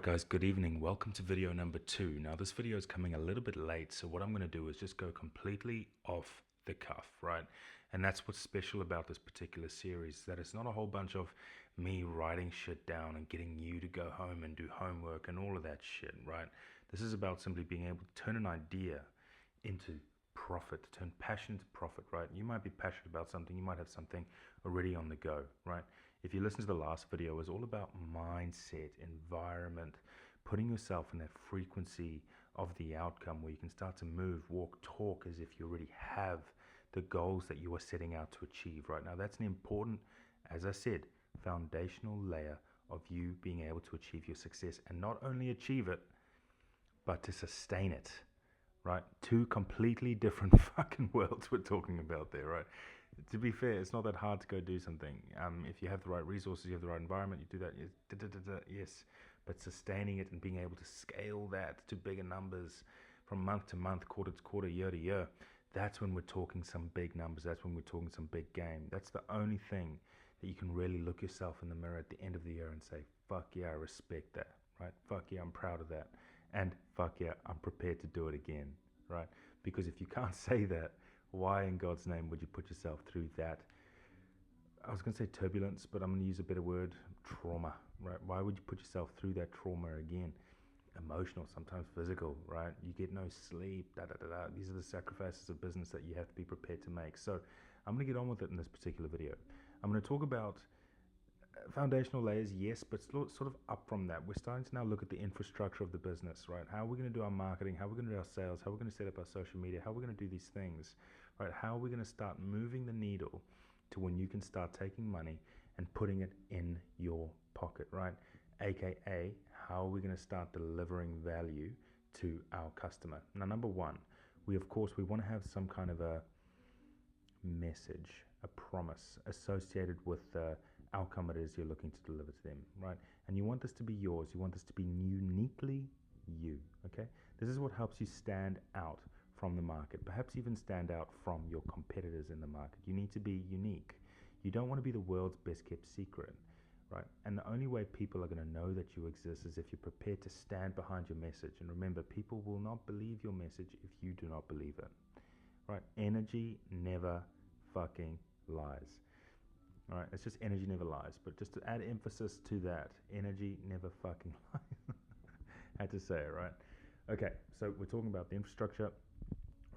guys, good evening. Welcome to video number 2. Now this video is coming a little bit late, so what I'm going to do is just go completely off the cuff, right? And that's what's special about this particular series, that it's not a whole bunch of me writing shit down and getting you to go home and do homework and all of that shit, right? This is about simply being able to turn an idea into profit, to turn passion into profit, right? You might be passionate about something, you might have something already on the go, right? If you listen to the last video, it was all about mindset, environment, putting yourself in that frequency of the outcome where you can start to move, walk, talk as if you already have the goals that you are setting out to achieve right now. That's an important, as I said, foundational layer of you being able to achieve your success, and not only achieve it, but to sustain it, right? Two completely different fucking worlds we're talking about there, right? To be fair, it's not that hard to go do something. If you have the right resources, you have the right environment, you do that, yes. But sustaining it and being able to scale that to bigger numbers from month to month, quarter to quarter, year to year, that's when we're talking some big numbers. That's when we're talking some big game. That's the only thing that you can really look yourself in the mirror at the end of the year and say, fuck yeah, I respect that, right? Fuck yeah, I'm proud of that. And fuck yeah, I'm prepared to do it again, right? Because if you can't say that, why in God's name would you put yourself through that? I was going to say turbulence, but I'm going to use a better word, trauma, right? Why would you put yourself through that trauma again? Emotional, sometimes physical, right? You get no sleep, These are the sacrifices of business that you have to be prepared to make. So I'm going to get on with it in this particular video. I'm going to talk about foundational layers, yes, but sort of up from that, we're starting to now look at the infrastructure of the business, right? How are we going to do our marketing? How are we going to do our sales? How are we going to set up our social media? How are we going to do these things, right? How are we going to start moving the needle to when you can start taking money and putting it in your pocket, right? AKA, how are we going to start delivering value to our customer? Now, number one, we want to have some kind of a message, a promise associated with the outcome it is you're looking to deliver to them, right? And you want this to be yours. You want this to be uniquely you, okay? This is what helps you stand out from the market, perhaps even stand out from your competitors in the market. You need to be unique. You don't want to be the world's best kept secret, right? And the only way people are going to know that you exist is if you're prepared to stand behind your message. And remember, people will not believe your message if you do not believe it, right? Energy never fucking lies. All right, it's just energy never lies. But just to add emphasis to that, energy never fucking lies. Had to say it, right? Okay, so we're talking about the infrastructure.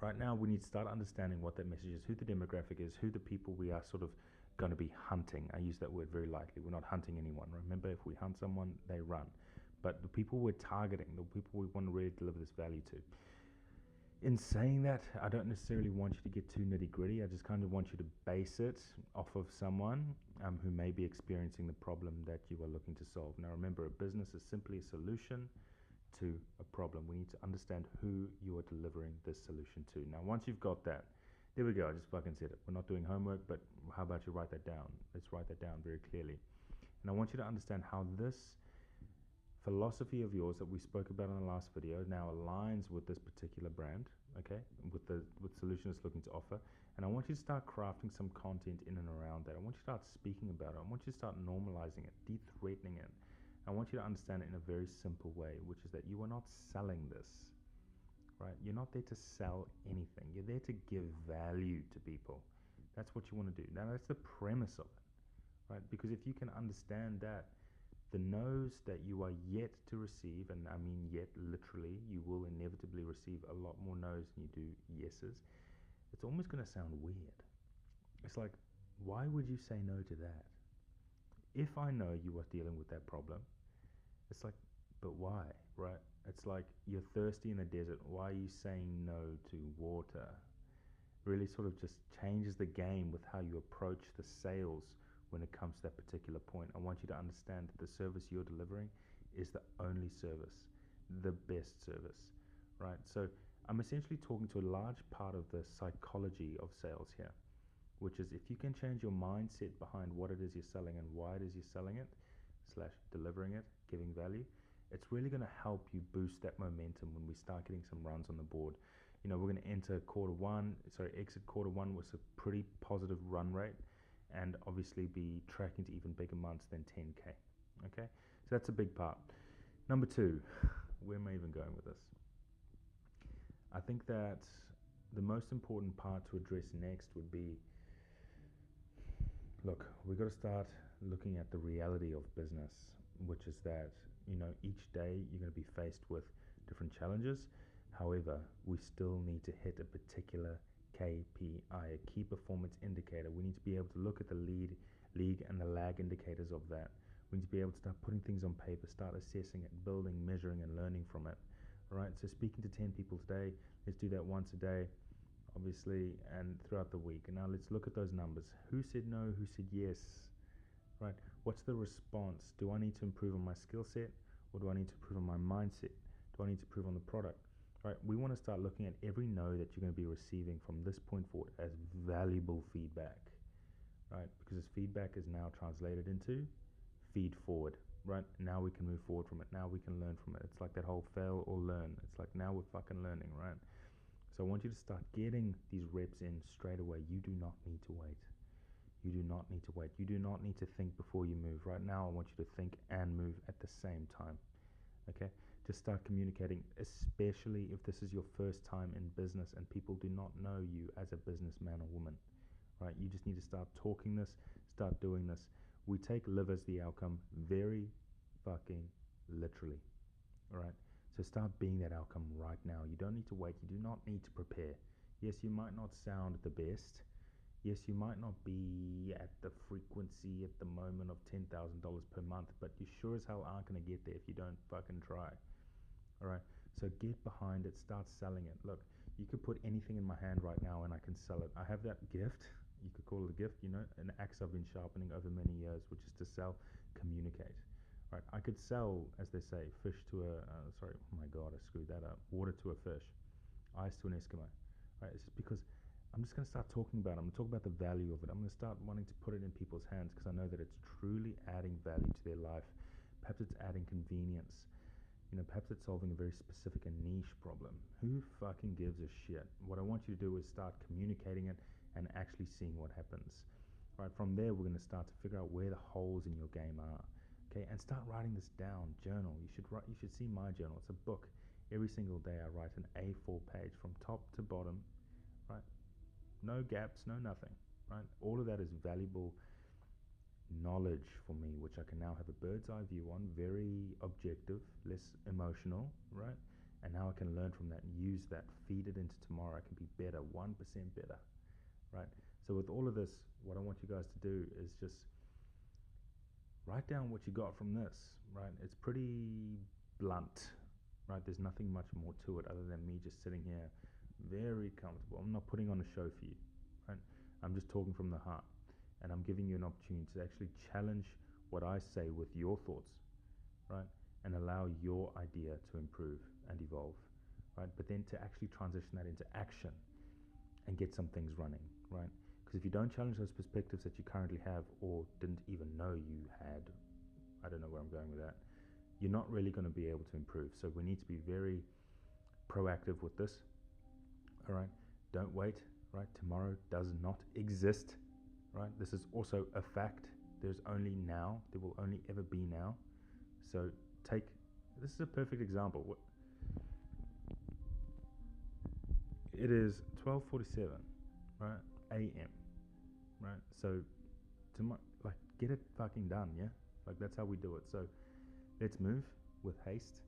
Right now, we need to start understanding what that message is, who the demographic is, who the people we are sort of going to be hunting. I use that word very lightly. We're not hunting anyone. Remember, if we hunt someone, they run. But the people we're targeting, the people we want to really deliver this value to. In saying that, I don't necessarily want you to get too nitty gritty. I just kind of want you to base it off of someone who may be experiencing the problem that you are looking to solve. Now, remember, a business is simply a solution to a problem. We need to understand who you are delivering this solution to. Now, once you've got that, there we go. I just fucking said it. We're not doing homework, but how about you write that down? Let's write that down very clearly. And I want you to understand how this philosophy of yours that we spoke about in the last video now aligns with this particular brand, okay, with solution it's looking to offer. And I want you to start crafting some content in and around that. I want you to start speaking about it. I want you to start normalizing it, de-threatening it. I want you to understand it in a very simple way, which is that you are not selling this, right? You're not there to sell anything. You're there to give value to people. That's what you want to do. Now, that's the premise of it, right? Because if you can understand that, the no's that you are yet to receive, and I mean yet literally, you will inevitably receive a lot more no's than you do yeses, it's almost going to sound weird. It's like, why would you say no to that? If I know you are dealing with that problem, it's like, but why, right? It's like you're thirsty in the desert. Why are you saying no to water? Really sort of just changes the game with how you approach the sales when it comes to that particular point. I want you to understand that the service you're delivering is the only service, the best service, right? So I'm essentially talking to a large part of the psychology of sales here, which is if you can change your mindset behind what it is you're selling and why it is you're selling it, slash delivering it, giving value, it's really going to help you boost that momentum when we start getting some runs on the board. You know, we're going to exit quarter one with a pretty positive run rate, and obviously be tracking to even bigger months than 10K. Okay, so that's a big part. Number two, where am I even going with this? I think that the most important part to address next would be, look, we've got to start looking at the reality of business, which is that, each day you're going to be faced with different challenges. However, we still need to hit a particular KPI, a key performance indicator. We need to be able to look at the league and the lag indicators of that. We need to be able to start putting things on paper, start assessing it, building, measuring, and learning from it. All right, so speaking to 10 people today, let's do that once a day, obviously, and throughout the week. And now let's look at those numbers. Who said no? Who said yes? Right? What's the response? Do I need to improve on my skill set, or do I need to improve on my mindset? Do I need to improve on the product? Right? We want to start looking at every no that you're going to be receiving from this point forward as valuable feedback, right? Because this feedback is now translated into feed forward, right? Now we can move forward from it. Now we can learn from it. It's like that whole fail or learn. It's like now we're fucking learning, right? So I want you to start getting these reps in straight away. You do not need to wait. You do not need to wait. You do not need to think before you move. Right now, I want you to think and move at the same time. Okay? Just start communicating, especially if this is your first time in business and people do not know you as a businessman or woman. Right? You just need to start talking this, start doing this. We take live as the outcome very fucking literally. All right? So start being that outcome right now. You don't need to wait. You do not need to prepare. Yes, you might not sound the best. Yes, you might not be at the frequency at the moment of $10,000 per month, but you sure as hell aren't going to get there if you don't fucking try. All right? So get behind it. Start selling it. Look, you could put anything in my hand right now and I can sell it. I have that gift. You could call it a gift, an axe I've been sharpening over many years, which is to sell, communicate. Right? I could sell, as they say, fish to oh my God, I screwed that up. Water to a fish, ice to an Eskimo. Right? It's just because I'm just going to start talking about it. I'm going to talk about the value of it. I'm going to start wanting to put it in people's hands because I know that it's truly adding value to their life. Perhaps it's adding convenience. Perhaps it's solving a very specific and niche problem. Who fucking gives a shit? What I want you to do is start communicating it and actually seeing what happens. Right, from there, we're going to start to figure out where the holes in your game are. Okay, and start writing this down. Journal. You should see my journal. It's a book. Every single day I write an A4 page from top to bottom. Right, no gaps, no nothing. Right, all of that is valuable knowledge for me, which I can now have a bird's eye view on, very objective, less emotional, right? And now I can learn from that and use that, feed it into tomorrow. I can be better, 1% better, right? So with all of this, what I want you guys to do is just write down what you got from this, right? It's pretty blunt, right? There's nothing much more to it other than me just sitting here very comfortable. I'm not putting on a show for you, right? I'm just talking from the heart. And I'm giving you an opportunity to actually challenge what I say with your thoughts, right? And allow your idea to improve and evolve, right? But then to actually transition that into action and get some things running, right? Because if you don't challenge those perspectives that you currently have or didn't even know you had, I don't know where I'm going with that, you're not really going to be able to improve. So we need to be very proactive with this, all right? Don't wait, right? Tomorrow does not exist. Right? This is also a fact. There's only now. There will only ever be now. So this is a perfect example. It is 12:47, right? A.M. Right? So get it fucking done, yeah? Like that's how we do it. So let's move with haste.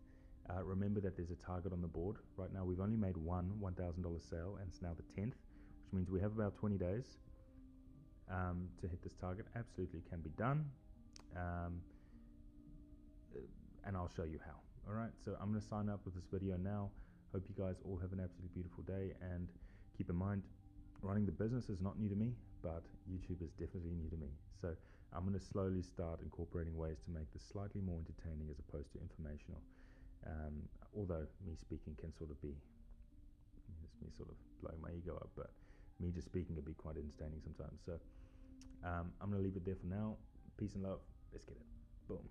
Remember that there's a target on the board. Right now we've only made one $1,000 sale and it's now the 10th, which means we have about 20 days to hit this target. Absolutely can be done, and I'll show you how. All right, so I'm going to sign up with this video now. Hope you guys all have an absolutely beautiful day, and keep in mind, running the business is not new to me, but YouTube is definitely new to me. So I'm going to slowly start incorporating ways to make this slightly more entertaining as opposed to informational. Although me speaking can sort of be, it's me sort of blowing my ego up, but me just speaking can be quite entertaining sometimes. So I'm going to leave it there for now. Peace and love. Let's get it. Boom.